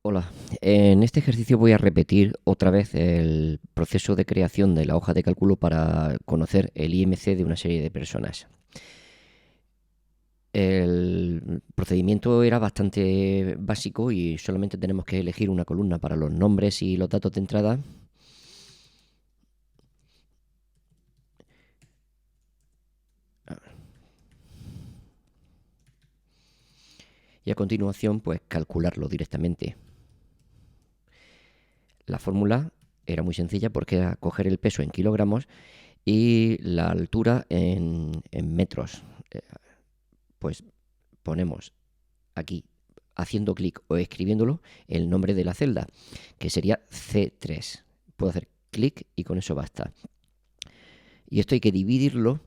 Hola, en este ejercicio voy a repetir otra vez el proceso de creación de la hoja de cálculo para conocer el IMC de una serie de personas. El procedimiento era bastante básico y solamente tenemos que elegir una columna para los nombres y los datos de entrada. Y a continuación, pues calcularlo directamente. La fórmula era muy sencilla porque era coger el peso en kilogramos y la altura en metros. Pues ponemos aquí, haciendo clic o escribiéndolo, el nombre de la celda, que sería C3. Puedo hacer clic y con eso basta. Y esto hay que dividirlo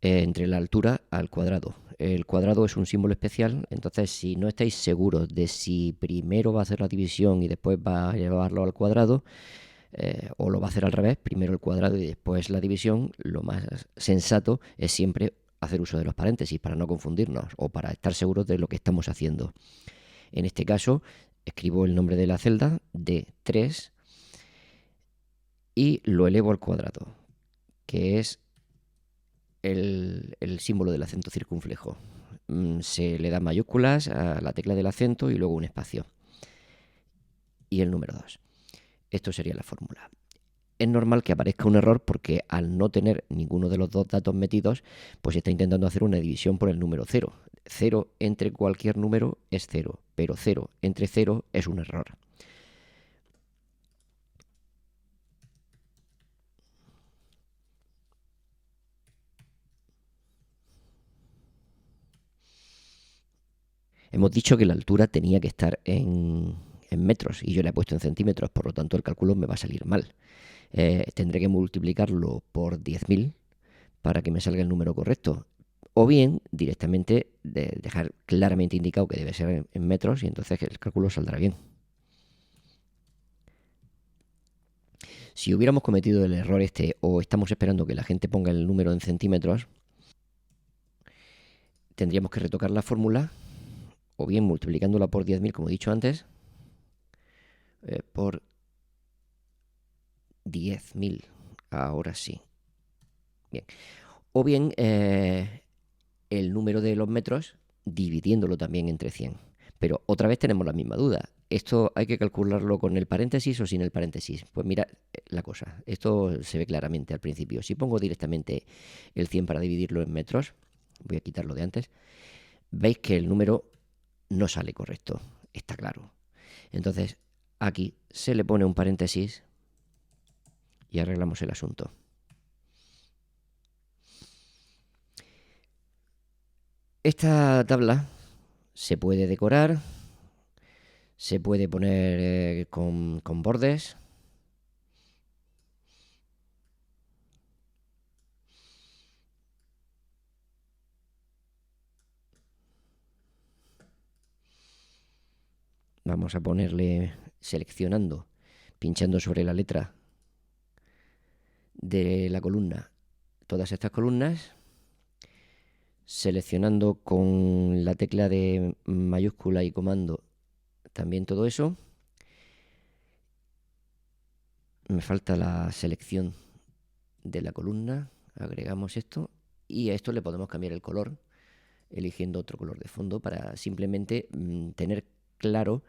entre la altura al cuadrado. El cuadrado es un símbolo especial, entonces si no estáis seguros de si primero va a hacer la división y después va a llevarlo al cuadrado, o lo va a hacer al revés, primero el cuadrado y después la división, lo más sensato es siempre hacer uso de los paréntesis para no confundirnos o para estar seguros de lo que estamos haciendo. En este caso, escribo el nombre de la celda, D3, y lo elevo al cuadrado, que es el símbolo del acento circunflejo. Se le da mayúsculas a la tecla del acento y luego un espacio. Y el número 2. Esto sería la fórmula. Es normal que aparezca un error porque al no tener ninguno de los dos datos metidos, pues está intentando hacer una división por el número 0. 0 entre cualquier número es 0, pero 0 entre 0 es un error. Hemos dicho que la altura tenía que estar en metros y yo le he puesto en centímetros, por lo tanto el cálculo me va a salir mal. Tendré que multiplicarlo por 10.000 para que me salga el número correcto. O bien directamente dejar claramente indicado que debe ser en metros y entonces el cálculo saldrá bien. Si hubiéramos cometido el error este o estamos esperando que la gente ponga el número en centímetros, tendríamos que retocar la fórmula o bien multiplicándola por 10.000 como he dicho antes, por 10.000. Ahora sí. Bien. O bien el número de los metros dividiéndolo también entre 100. Pero otra vez tenemos la misma duda. ¿Esto hay que calcularlo con el paréntesis o sin el paréntesis? Pues mira la cosa. Esto se ve claramente al principio. Si pongo directamente el 100 para dividirlo en metros, voy a quitarlo de antes, veis que el número no sale correcto. Está claro. Entonces aquí se le pone un paréntesis y arreglamos el asunto. Esta tabla se puede decorar, se puede poner con bordes. Vamos a ponerle seleccionando, pinchando sobre la letra de la columna, todas estas columnas, seleccionando con la tecla de mayúscula y comando también todo eso. Me falta la selección de la columna, agregamos esto y a esto le podemos cambiar el color eligiendo otro color de fondo para simplemente tener claro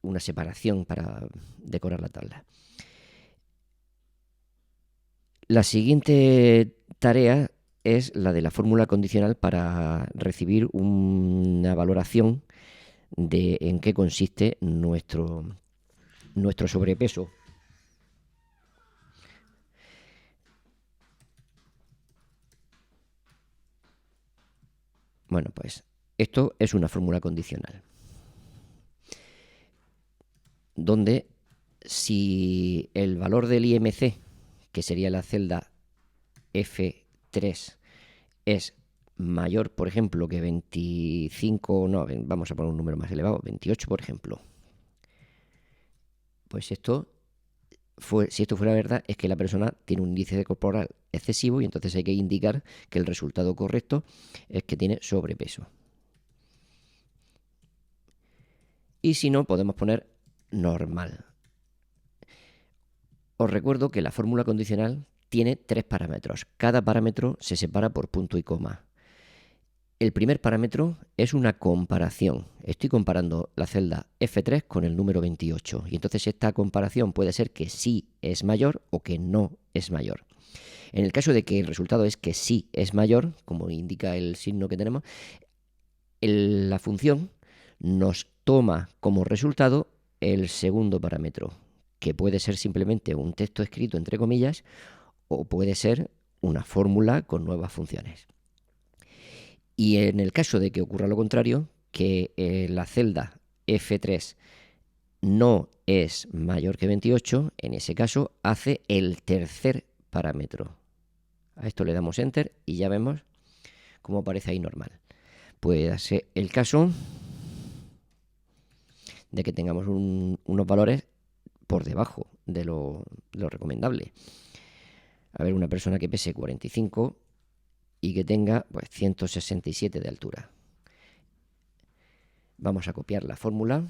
una separación para decorar la tabla. La siguiente tarea es la de la fórmula condicional para recibir una valoración de en qué consiste nuestro sobrepeso. Bueno, pues esto es una fórmula condicional, donde si el valor del IMC, que sería la celda F3, es mayor, por ejemplo, que 25, no, vamos a poner un número más elevado, 28, por ejemplo, pues si esto fuera verdad, es que la persona tiene un índice corporal excesivo y entonces hay que indicar que el resultado correcto es que tiene sobrepeso. y si no, podemos poner normal. Os recuerdo que la fórmula condicional tiene 3 parámetros. Cada parámetro se separa por punto y coma. El primer parámetro es una comparación. Estoy comparando la celda F3 con el número 28. Y entonces esta comparación puede ser que sí es mayor o que no es mayor. En el caso de que el resultado es que sí es mayor, como indica el signo que tenemos, la función nos toma como resultado el segundo parámetro, que puede ser simplemente un texto escrito entre comillas o puede ser una fórmula con nuevas funciones. Y en el caso de que ocurra lo contrario, que la celda F3 no es mayor que 28, en ese caso hace el tercer parámetro. A esto le damos Enter y ya vemos cómo aparece ahí normal. Puede ser el caso de que tengamos unos valores por debajo de lo recomendable. A ver, una persona que pese 45 y que tenga pues 167 de altura. Vamos a copiar la fórmula.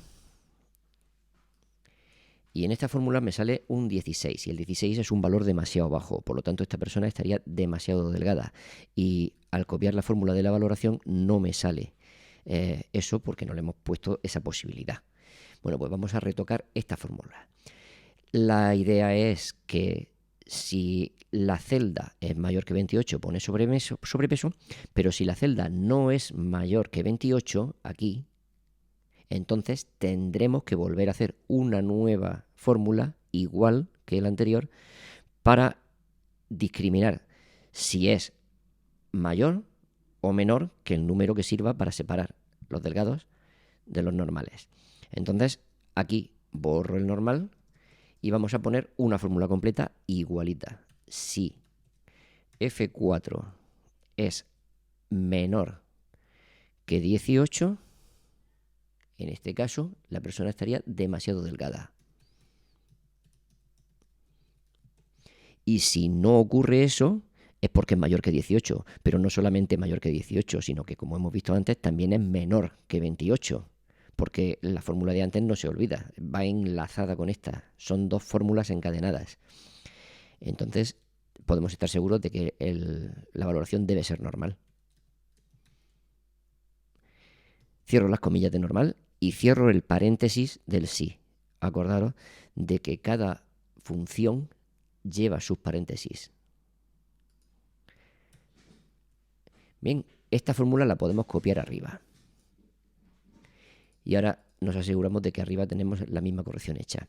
Y en esta fórmula me sale un 16. Y el 16 es un valor demasiado bajo. Por lo tanto, esta persona estaría demasiado delgada. Y al copiar la fórmula de la valoración no me sale eso porque no le hemos puesto esa posibilidad. Bueno, pues vamos a retocar esta fórmula. La idea es que si la celda es mayor que 28 pone sobrepeso, pero si la celda no es mayor que 28, aquí, entonces tendremos que volver a hacer una nueva fórmula igual que la anterior para discriminar si es mayor o menor que el número que sirva para separar los delgados de los normales. Entonces aquí borro el normal y vamos a poner una fórmula completa igualita. Si F4 es menor que 18, en este caso la persona estaría demasiado delgada. Y si no ocurre eso, es porque es mayor que 18, pero no solamente mayor que 18, sino que, como hemos visto antes, también es menor que 28, porque la fórmula de antes no se olvida, va enlazada con esta. Son dos fórmulas encadenadas. Entonces, podemos estar seguros de que la valoración debe ser normal. Cierro las comillas de normal y cierro el paréntesis del sí. Acordaros de que cada función lleva sus paréntesis. Bien, esta fórmula la podemos copiar arriba. Y ahora nos aseguramos de que arriba tenemos la misma corrección hecha.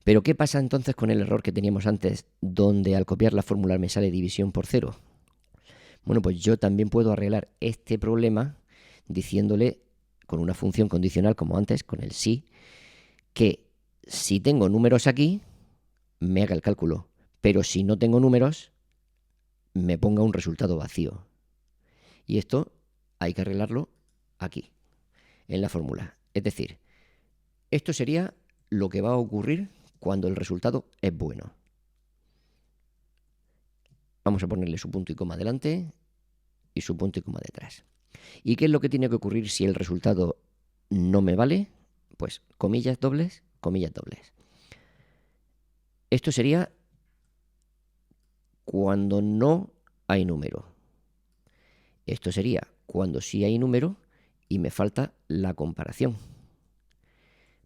Pero ¿qué pasa entonces con el error que teníamos antes, donde al copiar la fórmula me sale división por 0? Bueno, pues yo también puedo arreglar este problema diciéndole con una función condicional como antes, con el sí, que si tengo números aquí, me haga el cálculo. Pero si no tengo números, me ponga un resultado vacío. Y esto hay que arreglarlo aquí, en la fórmula. Es decir, esto sería lo que va a ocurrir cuando el resultado es bueno. Vamos a ponerle su punto y coma delante y su punto y coma detrás. ¿Y qué es lo que tiene que ocurrir si el resultado no me vale? Pues comillas dobles, comillas dobles. Esto sería cuando no hay número. Esto sería cuando sí hay número y me falta la comparación.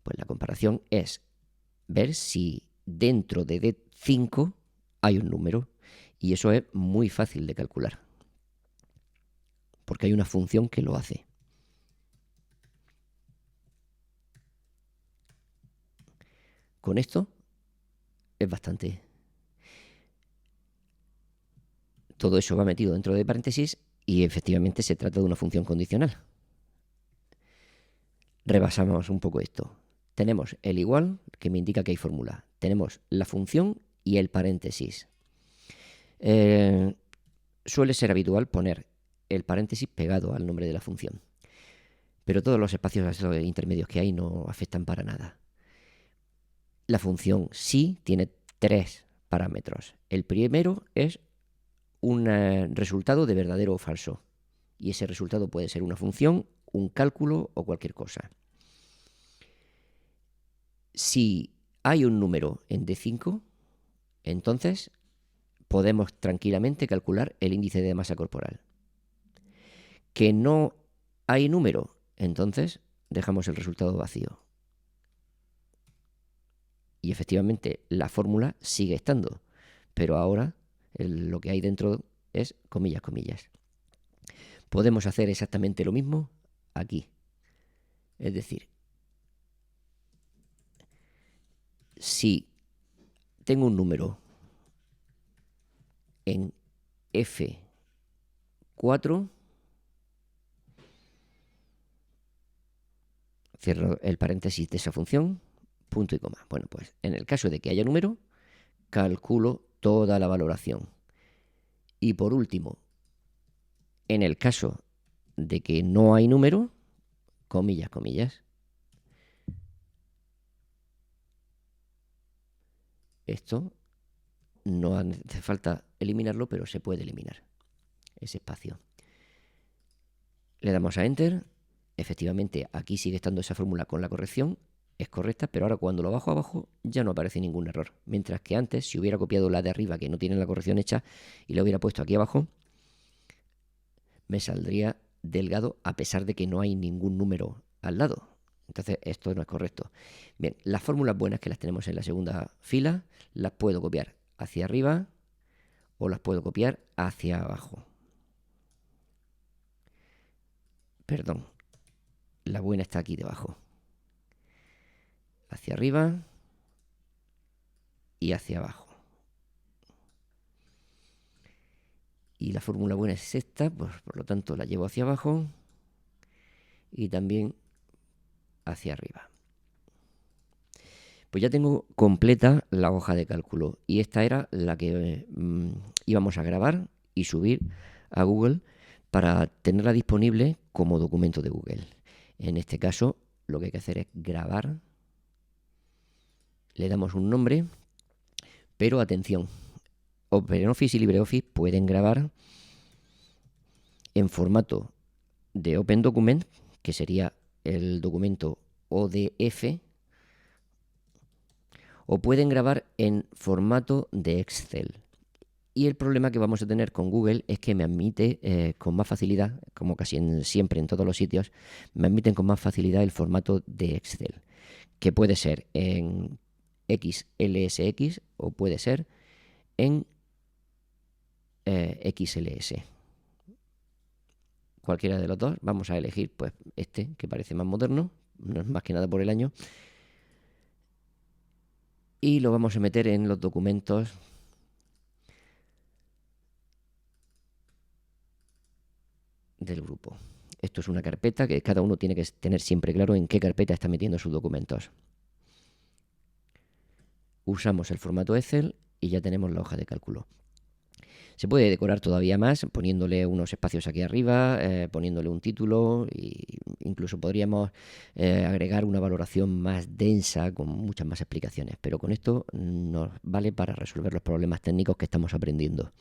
Pues la comparación es ver si dentro de D5 hay un número. Y eso es muy fácil de calcular, porque hay una función que lo hace. Con esto es bastante. Todo eso va metido dentro de paréntesis y efectivamente se trata de una función condicional. Rebasamos un poco esto. Tenemos el igual, que me indica que hay fórmula. Tenemos la función y el paréntesis. Suele ser habitual poner el paréntesis pegado al nombre de la función. Pero todos los espacios intermedios que hay no afectan para nada. La función sí tiene 3 parámetros. El primero es un resultado de verdadero o falso. Y ese resultado puede ser una función, un cálculo o cualquier cosa. Si hay un número en D5, entonces podemos tranquilamente calcular el índice de masa corporal. Que no hay número, entonces dejamos el resultado vacío. Y efectivamente la fórmula sigue estando, pero ahora lo que hay dentro es comillas, comillas. Podemos hacer exactamente lo mismo aquí. Es decir, si tengo un número en F4, cierro el paréntesis de esa función, punto y coma. Bueno, pues en el caso de que haya número, calculo toda la valoración. Y por último, en el caso de que no hay número, comillas, comillas. Esto no hace falta eliminarlo, pero se puede eliminar ese espacio. Le damos a Enter. Efectivamente, aquí sigue estando esa fórmula con la corrección. Es correcta, pero ahora cuando lo bajo abajo ya no aparece ningún error. Mientras que antes, si hubiera copiado la de arriba que no tiene la corrección hecha y la hubiera puesto aquí abajo, me saldría delgado a pesar de que no hay ningún número al lado. Entonces esto no es correcto. Bien, las fórmulas buenas que las tenemos en la segunda fila las puedo copiar hacia arriba o las puedo copiar hacia abajo. Perdón, la buena está aquí debajo. Hacia arriba y hacia abajo. Y la fórmula buena es esta, pues por lo tanto la llevo hacia abajo y también hacia arriba. Pues ya tengo completa la hoja de cálculo y esta era la que íbamos a grabar y subir a Google para tenerla disponible como documento de Google. En este caso lo que hay que hacer es grabar, le damos un nombre, pero atención, OpenOffice y LibreOffice pueden grabar en formato de Open Document, que sería el documento ODF, o pueden grabar en formato de Excel. Y el problema que vamos a tener con Google es que me admite con más facilidad, como casi siempre en todos los sitios, me admiten con más facilidad el formato de Excel, que puede ser en XLSX o puede ser en XLS. Cualquiera de los dos, vamos a elegir pues este, que parece más moderno, no es más que nada por el año, y lo vamos a meter en los documentos del grupo. Esto es una carpeta que cada uno tiene que tener siempre claro en qué carpeta está metiendo sus documentos. Usamos el formato Excel y ya tenemos la hoja de cálculo. Se puede decorar todavía más poniéndole unos espacios aquí arriba, poniéndole un título e incluso podríamos agregar una valoración más densa con muchas más explicaciones, pero con esto nos vale para resolver los problemas técnicos que estamos aprendiendo.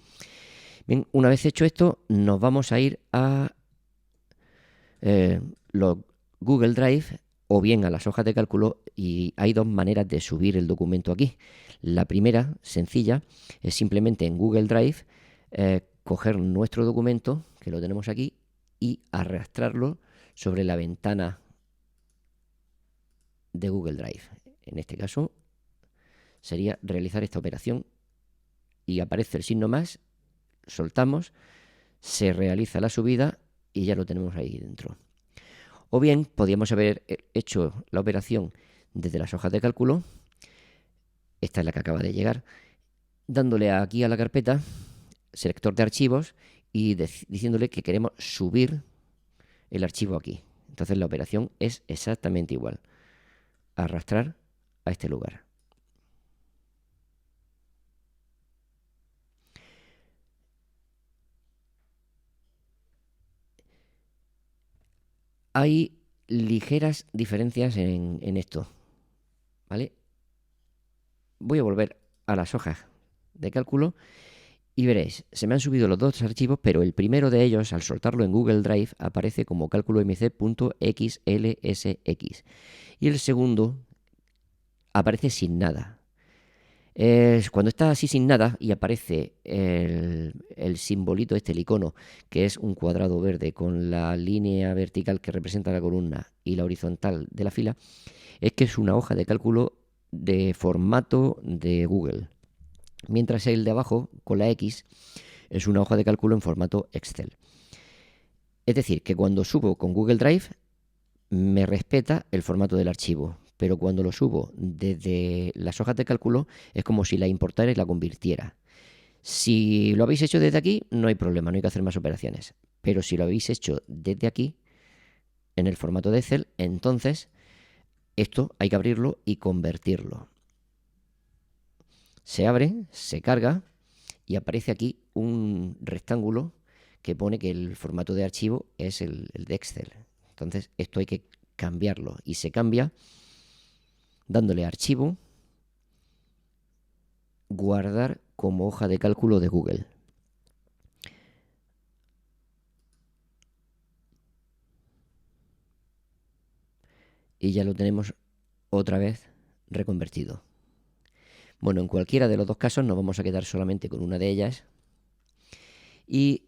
Bien, una vez hecho esto, nos vamos a ir a los Google Drive o bien a las hojas de cálculo y hay dos maneras de subir el documento aquí. La primera, sencilla, es simplemente en Google Drive coger nuestro documento, que lo tenemos aquí, y arrastrarlo sobre la ventana de Google Drive. En este caso sería realizar esta operación y aparece el signo más, soltamos, se realiza la subida y ya lo tenemos ahí dentro. O bien podríamos haber hecho la operación desde las hojas de cálculo, esta es la que acaba de llegar, dándole aquí a la carpeta, selector de archivos y diciéndole que queremos subir el archivo aquí. Entonces la operación es exactamente igual. Arrastrar a este lugar. Hay ligeras diferencias en esto, ¿vale? Voy a volver a las hojas de cálculo y veréis, se me han subido los dos archivos, pero el primero de ellos, al soltarlo en Google Drive, aparece como cálculomc.xlsx. Y el segundo aparece sin nada. Cuando está así sin nada y aparece el simbolito, el icono, que es un cuadrado verde con la línea vertical que representa la columna y la horizontal de la fila, es que es una hoja de cálculo de formato de Google. Mientras el de abajo, con la X, es una hoja de cálculo en formato Excel. Es decir, que cuando subo con Google Drive, me respeta el formato del archivo, pero cuando lo subo desde las hojas de cálculo es como si la importara y la convirtiera. Si lo habéis hecho desde aquí, no hay problema, no hay que hacer más operaciones. Pero si lo habéis hecho desde aquí, en el formato de Excel, entonces esto hay que abrirlo y convertirlo. Se abre, se carga y aparece aquí un rectángulo que pone que el formato de archivo es el de Excel. Entonces esto hay que cambiarlo y se cambia dándole a archivo, guardar como hoja de cálculo de Google. Y ya lo tenemos otra vez reconvertido. Bueno, en cualquiera de los dos casos nos vamos a quedar solamente con una de ellas. Y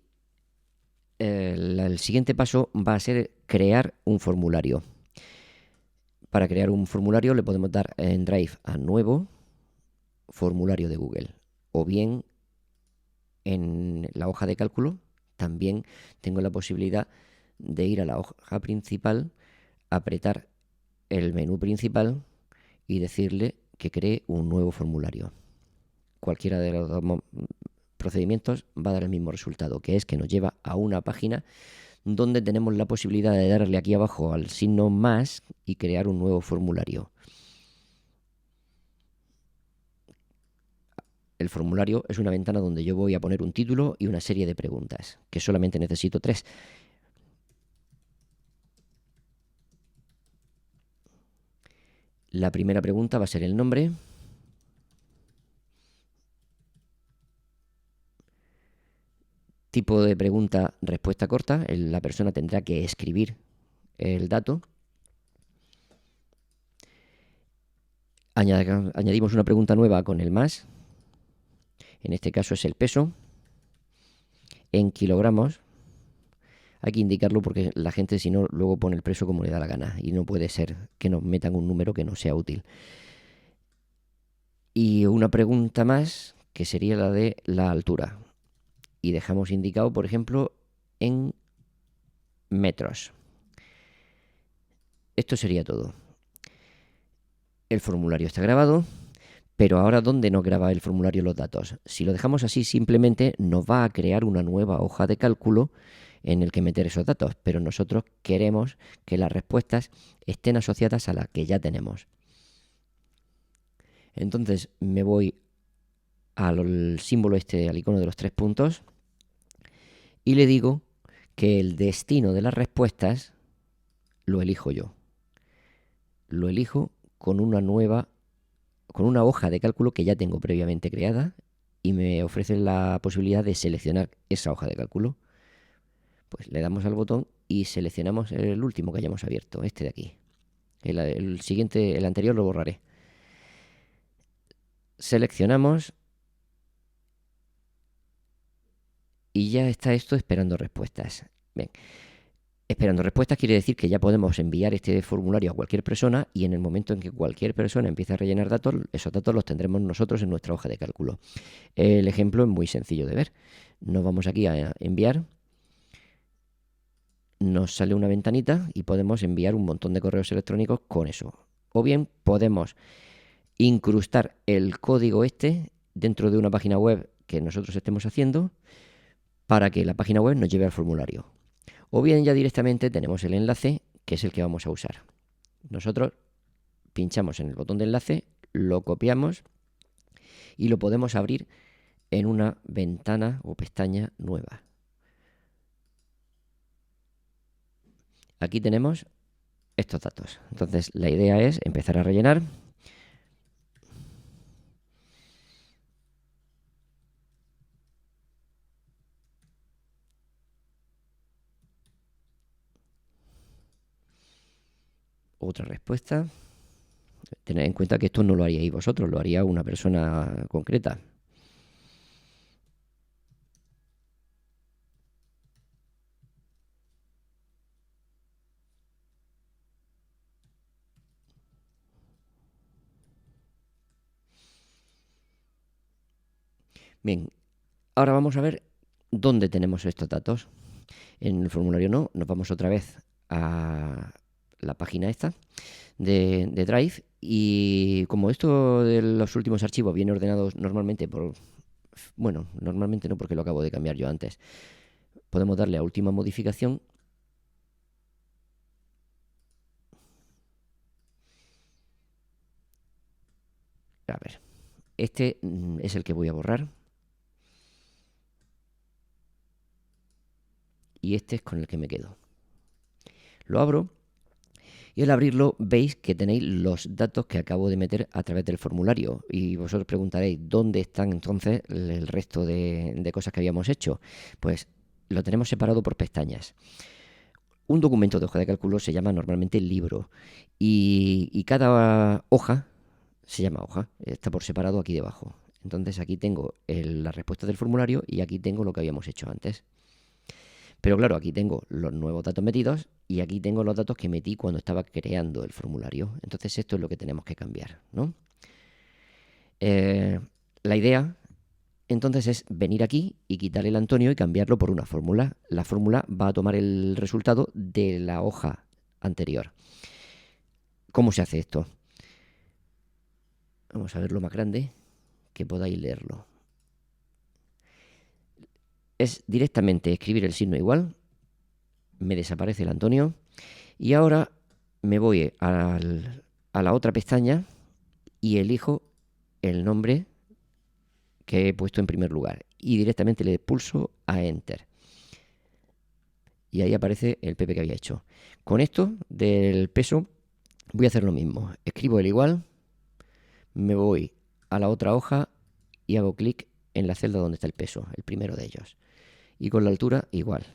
el siguiente paso va a ser crear un formulario. Para crear un formulario le podemos dar en Drive a nuevo formulario de Google. O bien en la hoja de cálculo también tengo la posibilidad de ir a la hoja principal, apretar el menú principal y decirle que cree un nuevo formulario. Cualquiera de los dos procedimientos va a dar el mismo resultado, que es que nos lleva a una página donde tenemos la posibilidad de darle aquí abajo al signo más y crear un nuevo formulario. El formulario es una ventana donde yo voy a poner un título y una serie de preguntas, que solamente necesito 3. La primera pregunta va a ser el nombre. Tipo de pregunta, respuesta corta. La persona tendrá que escribir el dato. Añadimos una pregunta nueva con el más. En este caso es el peso. En kilogramos. Hay que indicarlo porque la gente, si no, luego pone el peso como le da la gana. Y no puede ser que nos metan un número que no sea útil. Y una pregunta más, que sería la de la altura. Y dejamos indicado, por ejemplo, en metros. Esto sería todo. El formulario está grabado, pero ahora ¿dónde nos graba el formulario los datos? Si lo dejamos así, simplemente nos va a crear una nueva hoja de cálculo en el que meter esos datos, pero nosotros queremos que las respuestas estén asociadas a las que ya tenemos. Entonces me voy al símbolo al icono de los 3 puntos y le digo que el destino de las respuestas lo elijo yo. Lo elijo con una hoja de cálculo que ya tengo previamente creada y me ofrece la posibilidad de seleccionar esa hoja de cálculo. Pues le damos al botón y seleccionamos el último que hayamos abierto, este de aquí. El siguiente, el anterior lo borraré. Seleccionamos y ya está esto esperando respuestas. Bien. Esperando respuestas quiere decir que ya podemos enviar este formulario a cualquier persona y en el momento en que cualquier persona empiece a rellenar datos, esos datos los tendremos nosotros en nuestra hoja de cálculo. El ejemplo es muy sencillo de ver. Nos vamos aquí a enviar. Nos sale una ventanita y podemos enviar un montón de correos electrónicos con eso. O bien podemos incrustar el código dentro de una página web que nosotros estemos haciendo para que la página web nos lleve al formulario. O bien ya directamente tenemos el enlace, que es el que vamos a usar. Nosotros pinchamos en el botón de enlace, lo copiamos y lo podemos abrir en una ventana o pestaña nueva. Aquí tenemos estos datos. Entonces la idea es empezar a rellenar. Otra respuesta. Tened en cuenta que esto no lo haríais vosotros, lo haría una persona concreta. Bien, ahora vamos a ver dónde tenemos estos datos. En el formulario no, nos vamos otra vez a la página esta de Drive, y como esto de los últimos archivos viene ordenados normalmente por... Bueno, normalmente no, porque lo acabo de cambiar yo antes. Podemos darle a última modificación. A ver, este es el que voy a borrar. Y este es con el que me quedo. Lo abro y al abrirlo veis que tenéis los datos que acabo de meter a través del formulario. Y vosotros preguntaréis, ¿dónde están entonces el resto de cosas que habíamos hecho? Pues lo tenemos separado por pestañas. Un documento de hoja de cálculo se llama normalmente libro, y cada hoja se llama hoja, está por separado aquí debajo. Entonces aquí tengo la respuesta del formulario y aquí tengo lo que habíamos hecho antes. Pero claro, aquí tengo los nuevos datos metidos y aquí tengo los datos que metí cuando estaba creando el formulario. Entonces esto es lo que tenemos que cambiar, ¿no? La idea entonces es venir aquí y quitar el Antonio y cambiarlo por una fórmula. La fórmula va a tomar el resultado de la hoja anterior. ¿Cómo se hace esto? Vamos a verlo más grande, que podáis leerlo. Es directamente escribir el signo igual, me desaparece el Antonio, y ahora me voy a la otra pestaña y elijo el nombre que he puesto en primer lugar y directamente le pulso a Enter. Y ahí aparece el PP que había hecho. Con esto del peso voy a hacer lo mismo. Escribo el igual, me voy a la otra hoja y hago clic en la celda donde está el peso, el primero de ellos. Y con la altura igual.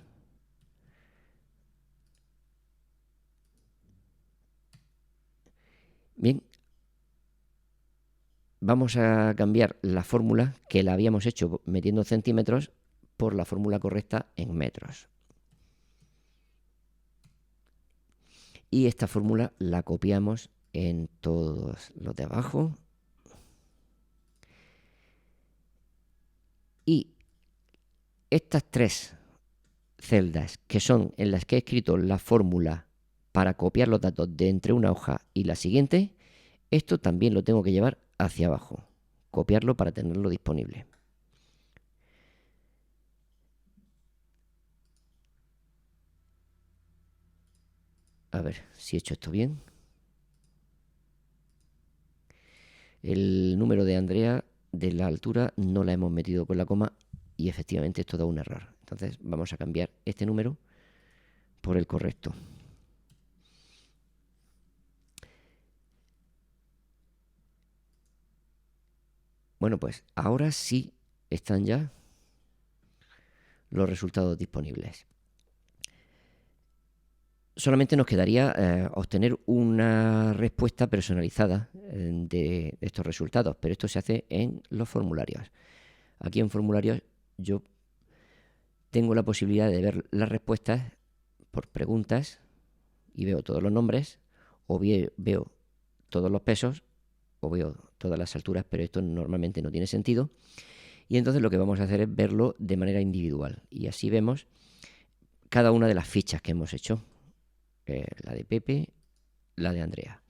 Bien, vamos a cambiar la fórmula que la habíamos hecho metiendo centímetros por la fórmula correcta en metros. Y esta fórmula la copiamos en todos los de abajo. Y estas tres celdas, que son en las que he escrito la fórmula para copiar los datos de entre una hoja y la siguiente, esto también lo tengo que llevar hacia abajo. Copiarlo para tenerlo disponible. A ver si he hecho esto bien. El número de Andrea de la altura no la hemos metido con la coma y efectivamente esto da un error. Entonces vamos a cambiar este número por el correcto. Bueno, pues ahora sí están ya los resultados disponibles. Solamente nos quedaría obtener una respuesta personalizada de estos resultados, pero esto se hace en los formularios. Aquí en formularios yo tengo la posibilidad de ver las respuestas por preguntas y veo todos los nombres, o veo todos los pesos, o veo todas las alturas, pero esto normalmente no tiene sentido. Y entonces lo que vamos a hacer es verlo de manera individual. Y así vemos cada una de las fichas que hemos hecho. La de Pepe, la de Andrea.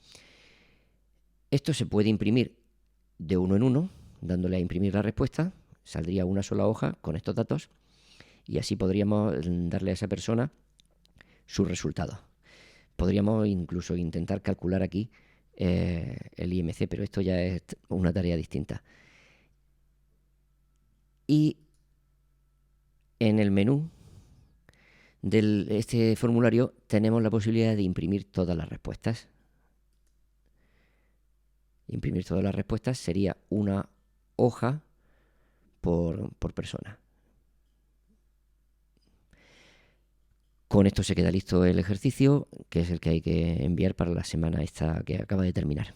Esto se puede imprimir de uno en uno, dándole a imprimir la respuesta. Saldría una sola hoja con estos datos y así podríamos darle a esa persona su resultado. Podríamos incluso intentar calcular aquí el IMC, pero esto ya es una tarea distinta. Y en el menú de este formulario tenemos la posibilidad de imprimir todas las respuestas. Imprimir todas las respuestas sería una hoja por persona. Con esto se queda listo el ejercicio, que es el que hay que enviar para la semana esta que acaba de terminar.